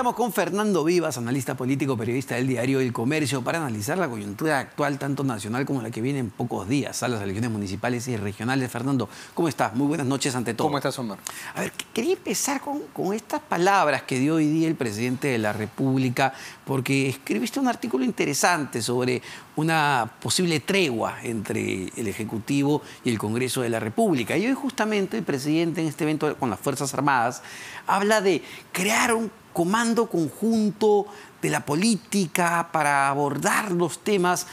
estamos con Fernando Vivas, analista político, periodista del diario El Comercio, para analizar la coyuntura actual, tanto nacional como la que viene en pocos días, a las elecciones municipales y regionales. Fernando, ¿cómo estás? Muy buenas noches ante todo. ¿Cómo estás, Omar? A ver, quería empezar con estas palabras que dio hoy día el presidente de la República, porque escribiste un artículo interesante sobre una posible tregua entre el Ejecutivo y el Congreso de la República. Y hoy justamente el presidente en este evento con las Fuerzas Armadas habla de crear un comando conjunto de la política para abordar los temas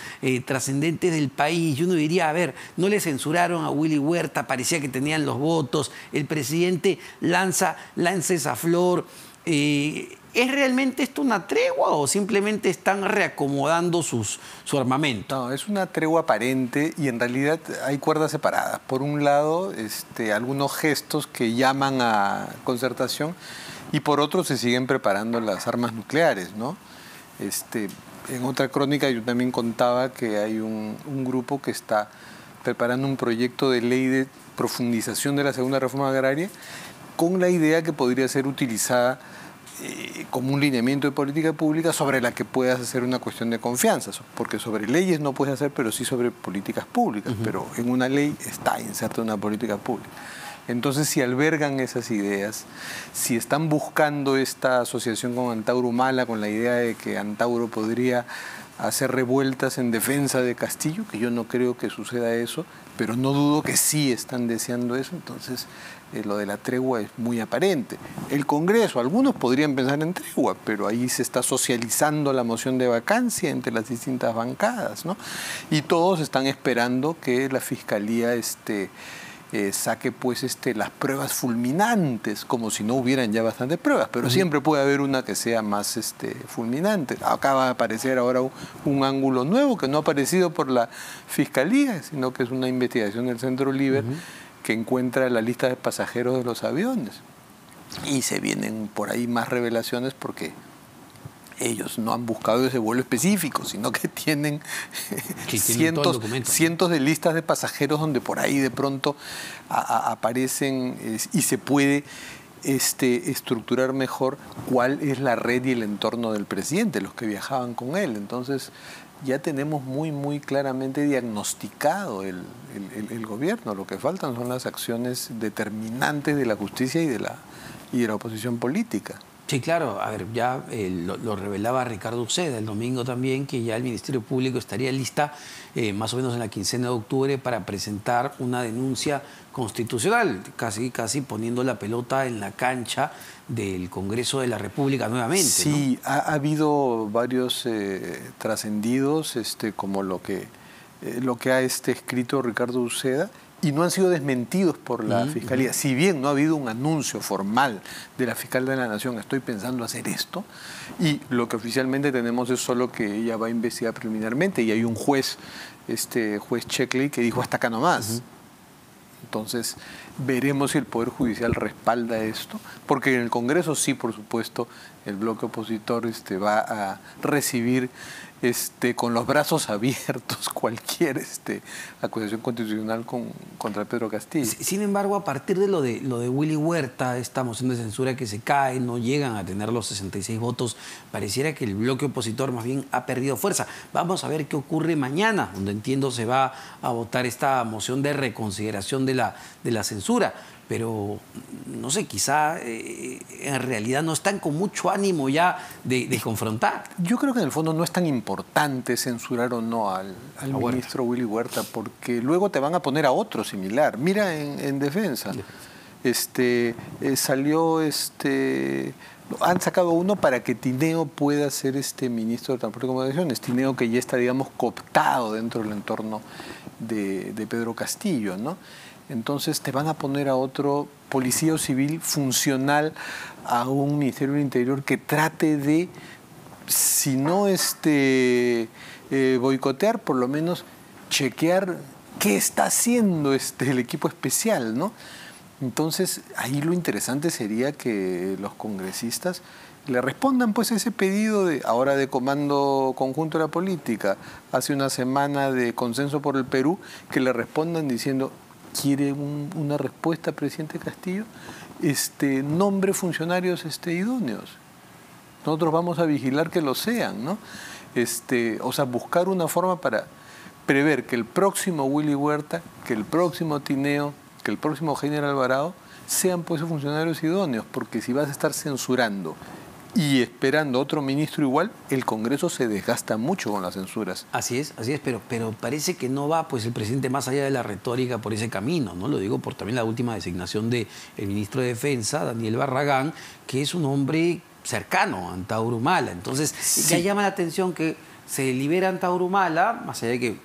trascendentes del país. Y uno diría, a ver, no le censuraron a Willy Huerta, parecía que tenían los votos, el presidente lanza esa flor. ¿Es realmente esto una tregua o simplemente están reacomodando su armamento? No, es una tregua aparente y en realidad hay cuerdas separadas. Por un lado, algunos gestos que llaman a concertación y por otro se siguen preparando las armas nucleares, ¿no? En otra crónica yo también contaba que hay un grupo que está preparando un proyecto de ley de profundización de la segunda reforma agraria con la idea que podría ser utilizada como un lineamiento de política pública sobre la que puedas hacer una cuestión de confianza, porque sobre leyes no puedes hacer, pero sí sobre políticas públicas, pero en una ley está inserta una política pública. Entonces, si albergan esas ideas, si están buscando esta asociación con Antauro Humala, con la idea de que Antauro podría hacer revueltas en defensa de Castillo, que yo no creo que suceda eso, pero no dudo que sí están deseando eso, entonces lo de la tregua es muy aparente. El Congreso, algunos podrían pensar en tregua, pero ahí se está socializando la moción de vacancia entre las distintas bancadas, ¿no? Y todos están esperando que la Fiscalía saque pues las pruebas fulminantes, como si no hubieran ya bastantes pruebas, pero siempre puede haber una que sea más fulminante. Acaba de aparecer ahora un ángulo nuevo que no ha aparecido por la Fiscalía, sino que es una investigación del Centro Liber que encuentra la lista de pasajeros de los aviones. Y se vienen por ahí más revelaciones porque ellos no han buscado ese vuelo específico, sino que tienen cientos de listas de pasajeros donde por ahí de pronto aparecen y se puede estructurar mejor cuál es la red y el entorno del presidente, los que viajaban con él. Entonces ya tenemos muy claramente diagnosticado el gobierno. Lo que faltan son las acciones determinantes de la justicia y de la oposición política. Sí, claro. A ver, ya lo revelaba Ricardo Uceda el domingo también, que ya el Ministerio Público estaría lista más o menos en la quincena de octubre para presentar una denuncia constitucional, casi poniendo la pelota en la cancha del Congreso de la República nuevamente. Sí, ¿no? ha habido varios trascendidos, como lo que ha escrito Ricardo Uceda, y no han sido desmentidos por la Fiscalía. Si bien no ha habido un anuncio formal de la Fiscal de la Nación, estoy pensando hacer esto, y lo que oficialmente tenemos es solo que ella va a investigar preliminarmente, y hay un juez, juez Checkley, que dijo hasta acá nomás. Entonces, veremos si el Poder Judicial respalda esto, porque en el Congreso sí, por supuesto, el bloque opositor va a recibir con los brazos abiertos cualquier acusación constitucional contra Pedro Castillo. Sin embargo, a partir de lo de Willy Huerta, esta moción de censura que se cae, no llegan a tener los 66 votos, pareciera que el bloque opositor más bien ha perdido fuerza. Vamos a ver qué ocurre mañana, donde entiendo se va a votar esta moción de reconsideración de la censura. Pero, no sé, quizá en realidad no están con mucho ánimo ya de confrontar. Yo creo que en el fondo no es tan importante censurar o no al ministro Willy Huerta, porque luego te van a poner a otro similar. Mira en defensa. Han sacado uno para que Tineo pueda ser ministro de Transporte y Comunicaciones. Tineo que ya está, digamos, cooptado dentro del entorno de Pedro Castillo, ¿no? Entonces te van a poner a otro policía o civil funcional a un Ministerio del Interior que trate de, si no boicotear, por lo menos chequear qué está haciendo el equipo especial, ¿no? Entonces ahí lo interesante sería que los congresistas le respondan pues a ese pedido ahora de comando conjunto de la política, hace una semana de consenso por el Perú, que le respondan diciendo: ¿quiere una respuesta, presidente Castillo? Nombre funcionarios idóneos. nosotros vamos a vigilar que lo sean, ¿no? O sea, buscar una forma para prever que el próximo Willy Huerta, que el próximo Tineo, que el próximo Heiner Alvarado sean pues funcionarios idóneos, porque si vas a estar censurando y esperando otro ministro igual, el Congreso se desgasta mucho con las censuras. Así es, pero parece que no va pues el presidente más allá de la retórica por ese camino, ¿no? Lo digo por también la última designación del ministro de Defensa, Daniel Barragán, que es un hombre cercano a Antauro Humala. Entonces, sí, ya llama la atención que se libera Antauro Humala, más allá de que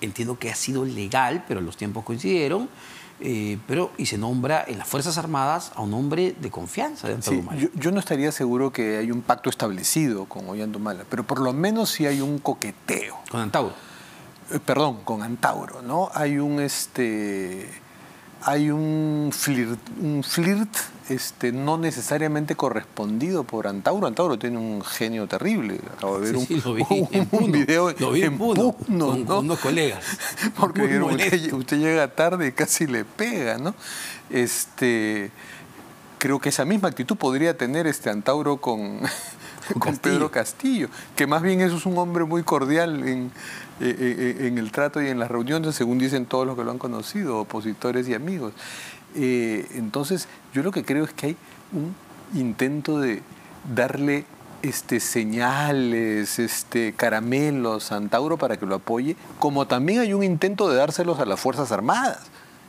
entiendo que ha sido legal, pero los tiempos coincidieron, y se nombra en las Fuerzas Armadas a un hombre de confianza de Antauro Humala. Yo no estaría seguro que hay un pacto establecido con Ollanta Humala, pero por lo menos sí hay un coqueteo. Con Antauro. Perdón, con Antauro, ¿no? Hay un flirt no necesariamente correspondido por Antauro. Antauro tiene un genio terrible. Acabo de ver un video en Puno, con unos colegas. Porque usted llega tarde y casi le pega, ¿no? Creo que esa misma actitud podría tener Antauro con Pedro Castillo, que más bien eso es un hombre muy cordial en el trato y en las reuniones, según dicen todos los que lo han conocido, opositores y amigos. Entonces, yo lo que creo es que hay un intento de darle señales, caramelos a Antauro para que lo apoye, como también hay un intento de dárselos a las Fuerzas Armadas,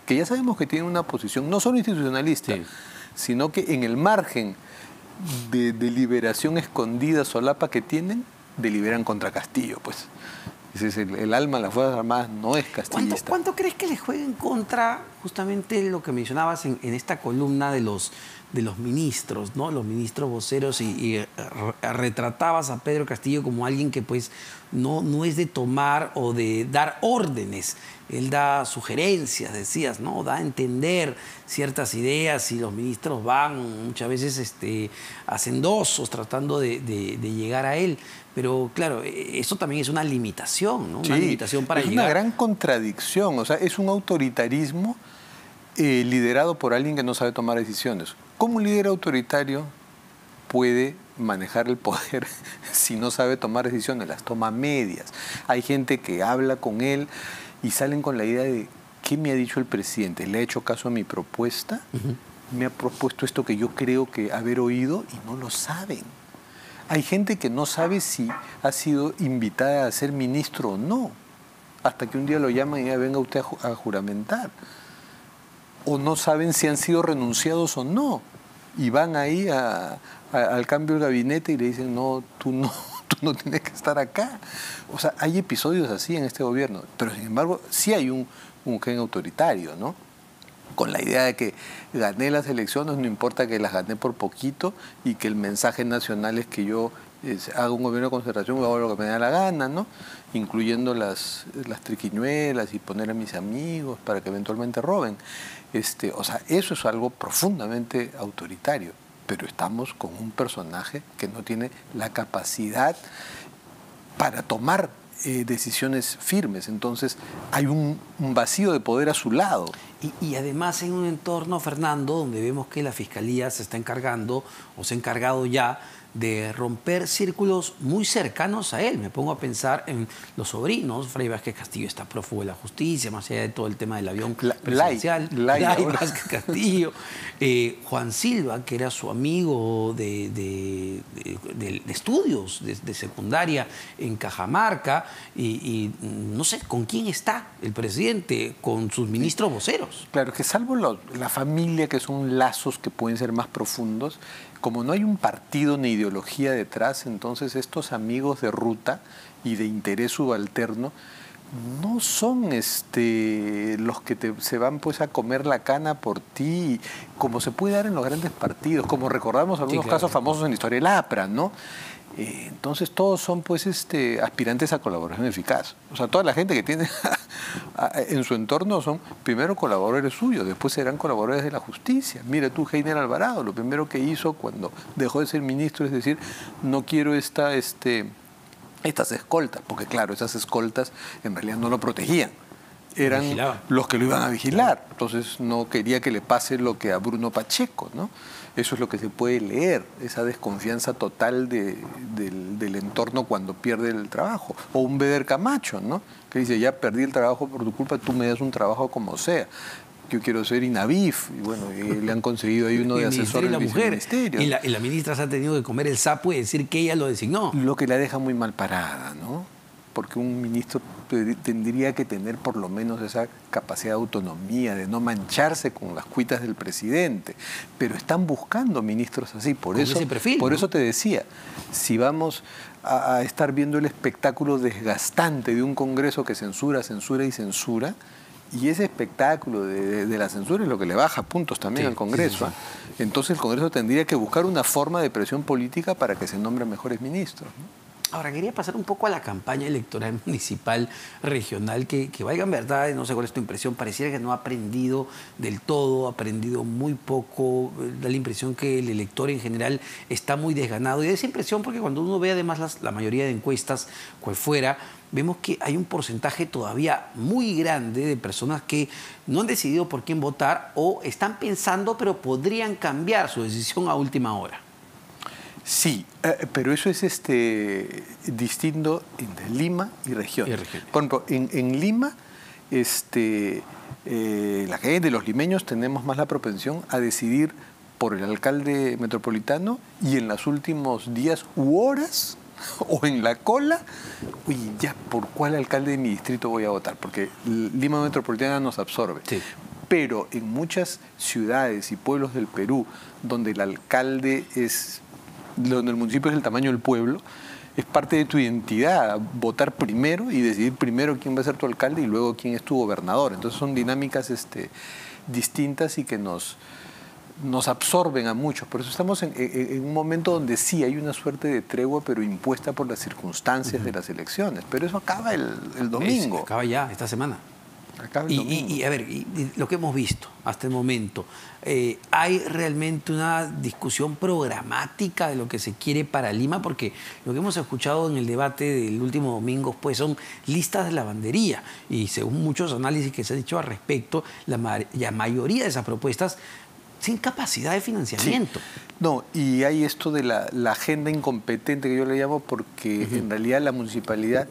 que ya sabemos que tienen una posición no solo institucionalista, sí, sino que en el margen de deliberación escondida, solapa que tienen, deliberan contra Castillo, pues. Ese es el alma de las Fuerzas Armadas, no es castillista. ¿Cuánto crees que le juega en contra justamente lo que mencionabas en esta columna de los ministros, ¿no? Los ministros voceros, y retratabas a Pedro Castillo como alguien que pues no es de tomar o de dar órdenes. Él da sugerencias, decías, ¿no? Da a entender ciertas ideas y los ministros van muchas veces hacendosos tratando de llegar a él. Pero claro, eso también es una limitación, ¿no? Una limitación para llegar. Es una gran contradicción, o sea, es un autoritarismo liderado por alguien que no sabe tomar decisiones. ¿Cómo un líder autoritario puede manejar el poder si no sabe tomar decisiones? Las toma medias. Hay gente que habla con él y salen con la idea de ¿qué me ha dicho el presidente? ¿Le ha hecho caso a mi propuesta? Me ha propuesto esto que yo creo que haber oído y no lo saben. Hay gente que no sabe si ha sido invitada a ser ministro o no, hasta que un día lo llaman y ya venga usted a juramentar. O no saben si han sido renunciados o no. Y van ahí al cambio del gabinete y le dicen, no, tú no tienes que estar acá. O sea, hay episodios así en este gobierno. Pero sin embargo, sí hay un gen autoritario, ¿no? Con la idea de que gané las elecciones, no importa que las gané por poquito, y que el mensaje nacional es que yo haga un gobierno de concertación, hago lo que me da la gana, ¿no? Incluyendo las triquiñuelas y poner a mis amigos para que eventualmente roben. O sea, eso es algo profundamente autoritario, pero estamos con un personaje que no tiene la capacidad para tomar decisiones firmes. Entonces hay un vacío de poder a su lado. Y además en un entorno, Fernando, donde vemos que la Fiscalía se está encargando o se ha encargado ya de romper círculos muy cercanos a él. Me pongo a pensar en los sobrinos. Fray Vázquez Castillo está prófugo de la justicia, más allá de todo el tema del avión presidencial. Lai Vázquez Castillo. Juan Silva, que era su amigo de estudios de secundaria en Cajamarca. Y no sé, ¿con quién está el presidente? Con sus ministros voceros. Claro, que salvo la familia, que son lazos que pueden ser más profundos, como no hay un partido ni ideología detrás, entonces estos amigos de ruta y de interés subalterno no son los que se van pues a comer la cana por ti, como se puede dar en los grandes partidos, como recordamos algunos casos famosos en la historia del APRA, ¿no? Entonces todos son pues aspirantes a colaboración eficaz. O sea, toda la gente que tiene en su entorno son primero colaboradores suyos, después serán colaboradores de la justicia. Mira tú, Heiner Alvarado, lo primero que hizo cuando dejó de ser ministro es decir, no quiero estas escoltas, porque claro, esas escoltas en realidad no lo protegían. eran Vigilaban. los que lo iban a vigilar. Entonces no quería que le pase lo que a Bruno Pacheco, ¿no? Eso es lo que se puede leer, esa desconfianza total del entorno cuando pierde el trabajo. O un Beder Camacho, ¿no? Que dice, ya perdí el trabajo por tu culpa, tú me das un trabajo como sea. Yo quiero ser INAVIF, y bueno, le han conseguido ahí uno de asesor del viceministerio. Y la ministra se ha tenido que comer el sapo y decir que ella lo designó. Lo que la deja muy mal parada, ¿no? Porque un ministro tendría que tener por lo menos esa capacidad de autonomía, de no mancharse con las cuitas del presidente. Pero están buscando ministros así. Por ese perfil, por ¿no? eso te decía, si vamos a estar viendo el espectáculo desgastante de un Congreso que censura, censura y censura, y ese espectáculo de la censura es lo que le baja puntos también al Congreso. Sí. Entonces el Congreso tendría que buscar una forma de presión política para que se nombren mejores ministros, ¿no? Ahora, quería pasar un poco a la campaña electoral municipal, regional, que valga en verdad, no sé cuál es tu impresión, pareciera que no ha aprendido del todo, ha aprendido muy poco, da la impresión que el elector en general está muy desganado. Y da esa impresión porque cuando uno ve además la mayoría de encuestas, cual fuera, vemos que hay un porcentaje todavía muy grande de personas que no han decidido por quién votar o están pensando, pero podrían cambiar su decisión a última hora. Sí, pero eso es distinto entre Lima y región. Por ejemplo, en Lima, la gente, los limeños, tenemos más la propensión a decidir por el alcalde metropolitano y en los últimos días u horas o en la cola, uy, ya, ¿por cuál alcalde de mi distrito voy a votar? Porque Lima metropolitana nos absorbe. Sí. Pero en muchas ciudades y pueblos del Perú, donde el alcalde donde el municipio es el tamaño del pueblo, es parte de tu identidad, votar primero y decidir primero quién va a ser tu alcalde y luego quién es tu gobernador. Entonces son dinámicas distintas y que nos absorben a muchos. Por eso estamos en un momento donde sí hay una suerte de tregua, pero impuesta por las circunstancias de las elecciones. Pero eso acaba el domingo. Acaba ya, esta semana. Y a ver, y lo que hemos visto hasta el momento, ¿hay realmente una discusión programática de lo que se quiere para Lima? Porque lo que hemos escuchado en el debate del último domingo pues, son listas de lavandería y según muchos análisis que se han hecho al respecto, la mayoría de esas propuestas sin capacidad de financiamiento. Sí. No, y hay esto de la agenda incompetente que yo le llamo porque en realidad la municipalidad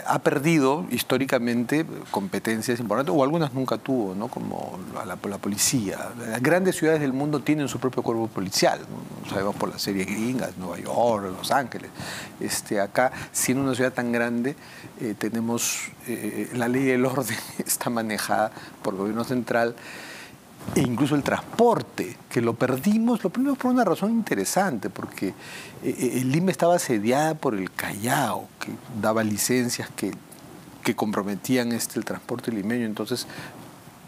ha perdido históricamente competencias importantes, o algunas nunca tuvo, ¿no? Como la policía. Las grandes ciudades del mundo tienen su propio cuerpo policial, ¿no? Sabemos por las series gringas, Nueva York, Los Ángeles. Acá, siendo una ciudad tan grande, tenemos la ley del orden está manejada por el gobierno central. E incluso el transporte, que lo perdimos por una razón interesante, porque Lima estaba asediada por el Callao, que daba licencias que comprometían el transporte limeño. Entonces,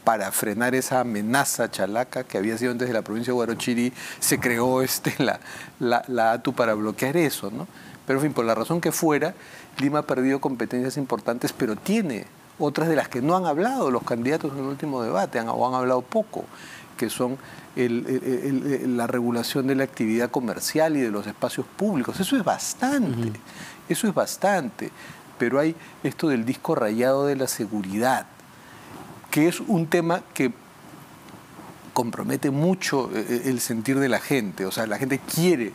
para frenar esa amenaza chalaca que había sido antes de la provincia de Huarochirí, se creó la ATU para bloquear eso, ¿no? Pero, en fin, por la razón que fuera, Lima ha perdido competencias importantes, pero tiene otras de las que no han hablado los candidatos en el último debate, o han hablado poco, que son la regulación de la actividad comercial y de los espacios públicos. Eso es bastante, eso es bastante. Pero hay esto del disco rayado de la seguridad, que es un tema que compromete mucho el sentir de la gente. O sea, la gente quiere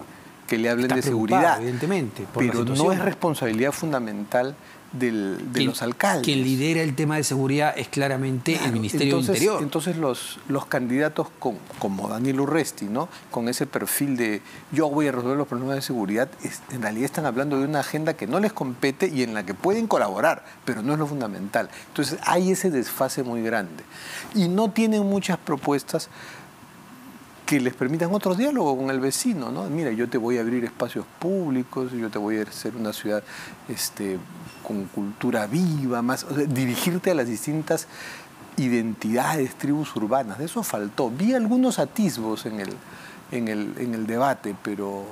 que le hablen de seguridad, evidentemente, pero no es responsabilidad fundamental de los alcaldes. Quien lidera el tema de seguridad es claramente el Ministerio del Interior. Entonces los candidatos como Daniel Urresti, ¿no? Con ese perfil de yo voy a resolver los problemas de seguridad, en realidad están hablando de una agenda que no les compete y en la que pueden colaborar, pero no es lo fundamental. Entonces hay ese desfase muy grande. Y no tienen muchas propuestas que les permitan otros diálogos con el vecino, ¿no? Mira, yo te voy a abrir espacios públicos, yo te voy a hacer una ciudad con cultura viva, más, o sea, dirigirte a las distintas identidades, tribus urbanas. De eso faltó. Vi algunos atisbos en el debate, pero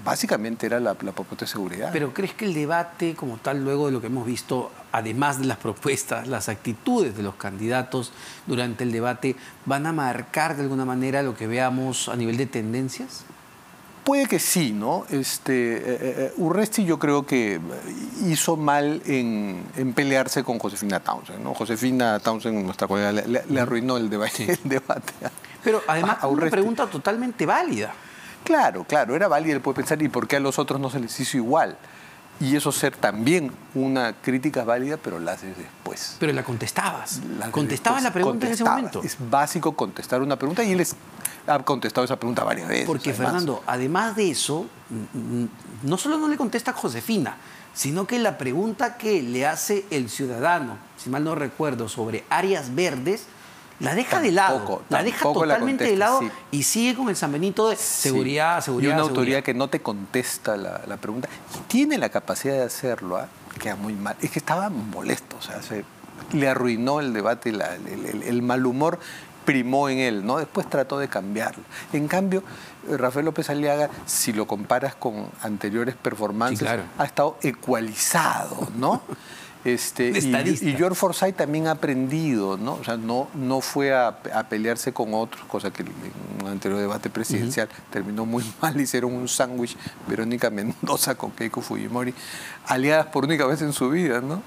básicamente era la propuesta de seguridad. ¿Pero crees que el debate como tal, luego de lo que hemos visto, además de las propuestas, las actitudes de los candidatos durante el debate, van a marcar de alguna manera lo que veamos a nivel de tendencias? Puede que sí, ¿no? Urresti yo creo que hizo mal en pelearse con Josefina Townsend, ¿no? Josefina Townsend, nuestra colega, le arruinó el debate. Sí. El debate Pero además a una Urresti. pregunta totalmente válida. Claro, claro, era válido, él puede pensar, ¿y por qué a los otros no se les hizo igual? Y eso ser también una crítica válida, pero la haces después. Pero la contestabas. La haces Contestabas después. la pregunta en ese momento. Es básico contestar una pregunta y él ha contestado esa pregunta varias veces. Porque, además. Fernando, además de eso, no solo no le contesta a Josefina, sino que la pregunta que le hace el ciudadano, si mal no recuerdo, sobre áreas verdes, la deja de lado, la deja totalmente de lado, sí. Y sigue con el San Benito de seguridad, sí. seguridad, y una seguridad. autoridad que no te contesta la pregunta, y tiene la capacidad de hacerlo, queda muy mal. Es que estaba molesto, o sea, le arruinó el debate, el mal humor primó en él, ¿no? Después trató de cambiarlo. En cambio, Rafael López Aliaga, si lo comparas con anteriores performances, sí, claro, ha estado ecualizado, ¿no? Y George Forsyth también ha aprendido, ¿no? O sea, no fue a pelearse con otros, cosa que en un anterior debate presidencial terminó muy mal, hicieron un sándwich Verónica Mendoza con Keiko Fujimori, aliadas por única vez en su vida, ¿no?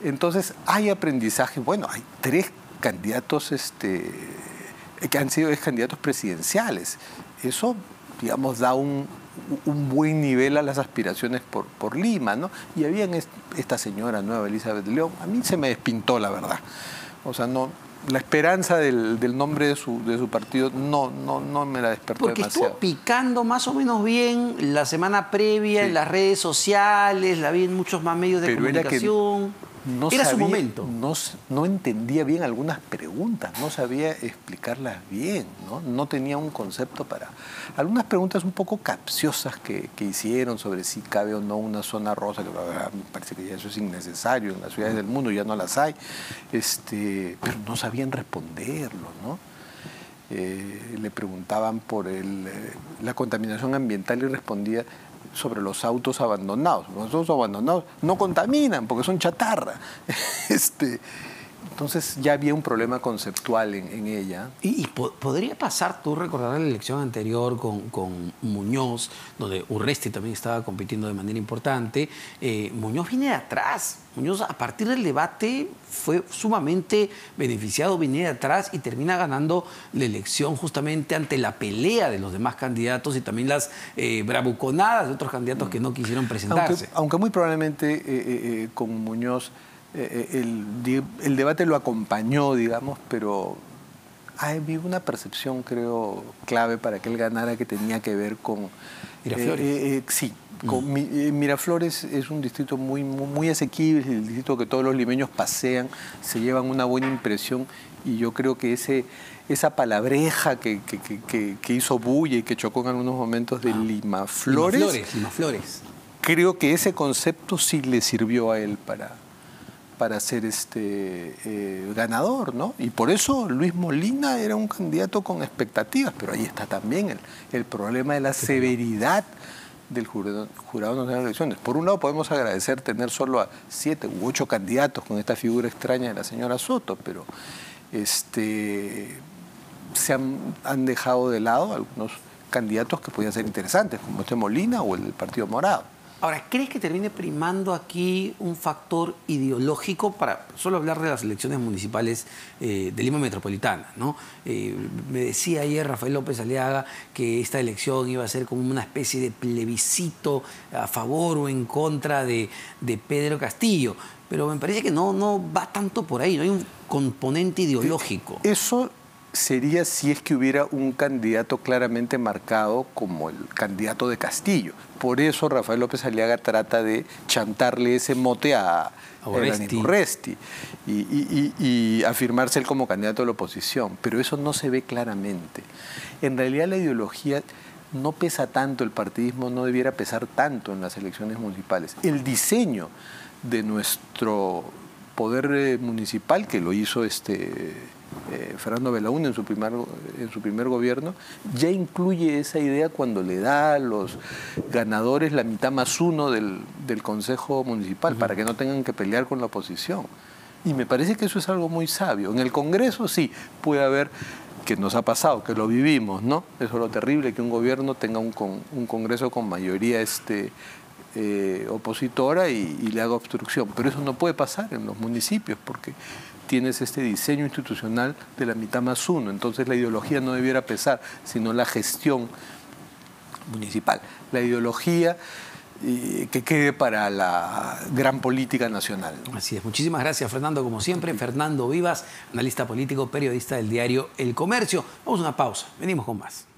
Entonces, hay aprendizaje. Bueno, hay 3 candidatos que han sido candidatos presidenciales. Eso, digamos, da un buen nivel a las aspiraciones por Lima, ¿no? Y había esta señora nueva, Elizabeth León, a mí se me despintó, la verdad. O sea, no, la esperanza del nombre de su partido no me la despertó porque demasiado. Estuvo picando más o menos bien la semana previa, sí, en las redes sociales, la vi en muchos más medios de comunicación. Era su momento. No entendía bien algunas preguntas, no sabía explicarlas bien, ¿no? No tenía un concepto para... Algunas preguntas un poco capciosas que hicieron sobre si cabe o no una zona rosa, que me parece que ya eso es innecesario, en las ciudades del mundo ya no las hay, pero no sabían responderlo, ¿no? Le preguntaban por la contaminación ambiental y respondía sobre los autos abandonados. Los autos abandonados no contaminan porque son chatarra. Entonces ya había un problema conceptual en ella. Y podría pasar, tú recordarás la elección anterior con Muñoz, donde Urresti también estaba compitiendo de manera importante. Muñoz viene de atrás. Muñoz, a partir del debate, fue sumamente beneficiado, viene de atrás y termina ganando la elección justamente ante la pelea de los demás candidatos y también las bravuconadas de otros candidatos que no quisieron presentarse. Aunque muy probablemente con Muñoz el debate lo acompañó, digamos, pero había una percepción, creo, clave para que él ganara, que tenía que ver con... Miraflores. Sí. Miraflores es un distrito muy asequible, el distrito que todos los limeños pasean, se llevan una buena impresión, y yo creo que esa palabreja que hizo bulla y que chocó en algunos momentos de Limaflores, creo que ese concepto sí le sirvió a él para ser ganador, ¿no? Y por eso Luis Molina era un candidato con expectativas, pero ahí está también el problema de la severidad del Jurado Nacional de Elecciones. Por un lado, podemos agradecer tener solo a 7 u 8 candidatos con esta figura extraña de la señora Soto, pero se han dejado de lado algunos candidatos que podían ser interesantes, como Molina o el del Partido Morado. Ahora, ¿crees que termine primando aquí un factor ideológico para solo hablar de las elecciones municipales de Lima Metropolitana, ¿no? Me decía ayer Rafael López Aliaga que esta elección iba a ser como una especie de plebiscito a favor o en contra de Pedro Castillo, pero me parece que no va tanto por ahí, no hay un componente ideológico. Eso sería si es que hubiera un candidato claramente marcado como el candidato de Castillo. Por eso Rafael López Aliaga trata de chantarle ese mote a Urresti y afirmarse él como candidato de la oposición. Pero eso no se ve claramente. En realidad la ideología no pesa tanto, el partidismo no debiera pesar tanto en las elecciones municipales. El diseño de nuestro poder municipal, que lo hizo Fernando Belaúnde en su primer gobierno, ya incluye esa idea cuando le da a los ganadores la mitad más uno del Consejo Municipal, para que no tengan que pelear con la oposición. Y me parece que eso es algo muy sabio. En el Congreso sí puede haber que nos ha pasado, que lo vivimos, ¿no? Eso es lo terrible, que un gobierno tenga un Congreso con mayoría opositora y le haga obstrucción. Pero eso no puede pasar en los municipios porque tienes este diseño institucional de la mitad más uno. Entonces la ideología no debiera pesar, sino la gestión municipal. La ideología que quede para la gran política nacional, ¿no? Así es. Muchísimas gracias, Fernando, como siempre. Fernando Vivas, analista político, periodista del diario El Comercio. Vamos a una pausa. Venimos con más.